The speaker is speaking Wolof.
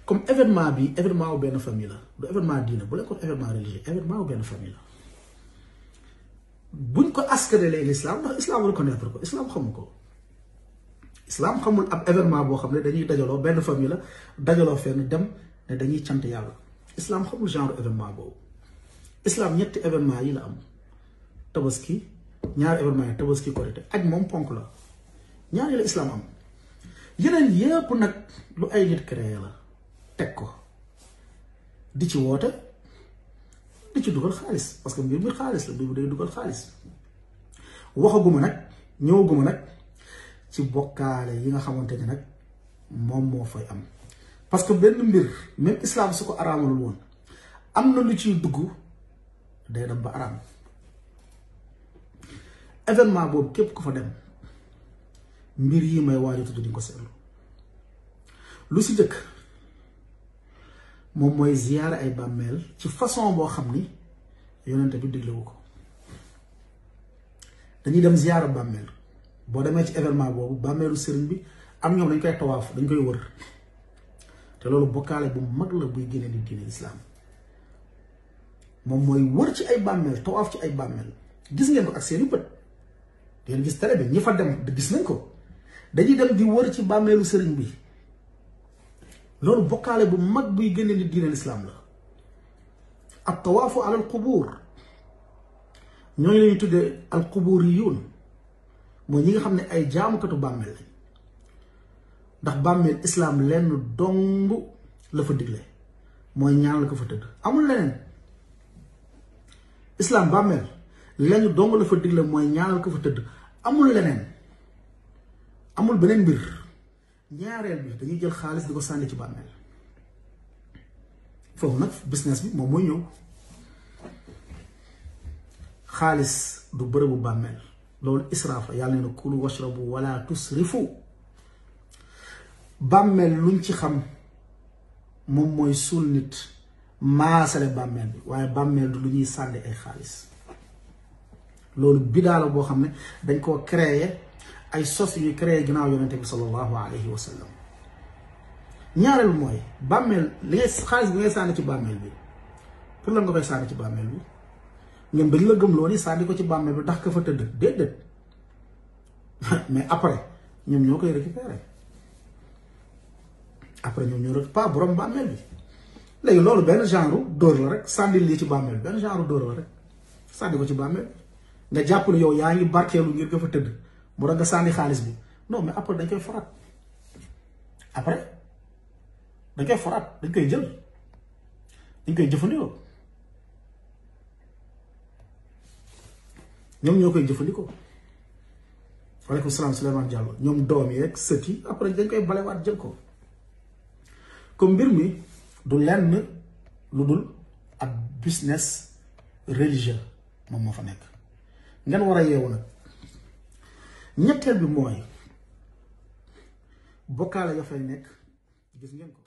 comme événement bi événement wu benn famille la du événement diine bu leen ko événement religieux événement wu benn famille la buñ ko askanelee l'islam ndax islam reconnaître ko islam xamu ko islam xamul ab événement boo xam ne dañuy dajaloo benn famille la dajaloo fenn dem ne dañuy cant yàlla islam xamul genre événement boobu islam ñetti événement yi la am tabaski ñaari événement yi tabaski korité aj moom ponk la ñaar yi la islam am yeneen yépp nag lu ay nit créé la teg ko di ci woote di ci dugal xaalis parce que mbir mi xaalis la mbir mi day dugal xaalis waxaguma nag ñëwaguma nag ci bokkaale yi nga xamante ni nag moom moo fay am parce que benn mbir même islam su ko araamalul woon am na lu ciy dugg day dem ba araam événement boobu képp ku fa dem mbir yi may waaju tudd di nga ko seetlu lu si jëkk moom mooy ziyaara ay bàmmeel ci façon boo xam ni yonente bi diglewu ko dañuy dem ziyaara bàmmeel boo demee ci événement boobu bàmmeelu sëriñ bi am ñoom dañ koy tawaaf dañ koy wër te loolu bokkaale bu mag la buy génne di diine islaam moom mooy wër ci ay bàmmeel tawaaf ci ay bàmmeel gis ngeen ko ak seeni bët ngeen gis télé bi ñi fa dem gis nañ ko dañuy dem di wër ci bàmmeelu sëriñ bi loolu bokkaale bu mag buy génne di diine lislaam la ak tawaafu alal qubuur ñooñu lañuy tuddee al qubuuriyuun mooy ñi nga xam ne ay jaamukatu bàmmeel lañ ndax bàmmeel islaam lenn dong la fa digle mooy ñaan la ko fa tëdd amul leneen islaam bàmmeel lenn dong la fa digle mooy ñaan la ko fa tëdd amul leneen amul beneen mbir ñaareel bi dañuy jël xaalis di ko sànni ci bàmmeel foofu nag business bi moom mooy ñëw xaalis du bërëbu bàmmeel loolu israaf la yàlla nee na kulu washrabu wala tusrifu bàmmeel luñ ci xam moom mooy suul nit maasale bàmmeel bi waaye bàmmeel du lu ñuy sànni ay xaalis loolu bidaa la boo xam ne dañ koo créer ay sos yu créé ginnaaw yonente bi sallallahu alayhi wa sallam ñaareel mooy bàmmeel li ngay xaalis bi ngay sànni ci bàmmeel bi pour la nga koy sànni ci bàmmeel bi ñoom dañ la gëm loo ni sànni ko ci bàmmeel bi ndax ka fa tëdd déedéet mais après ñoom ñoo koy récupérer après ñoom ñoo pas borom bàmmeel bi léegi loolu benn genre dóor la rek sànni lii ci bàmmeel benn genre dóor la rek sànni ko ci bàmmeel nga jàpp ne yow yaa ngi barkeelu ngir ka fa tëdd mu da nga sànni xaalis bi non mais après dañ koy foraat après dañ koy foraat dañ koy jël dañ koy jëfandikoo ñoom ñoo koy jëfandikoo waaleykum salaam Souleymane Diallo ñoom doom yi rek sët yi après dañ koy balewaat jël ko comme mbir mi du lenn lu dul ab business religieux moom moo fa nekk ngeen war a yeewu nag ñetteel bi mooy bokkaale ya fay nekk gis ngeen ko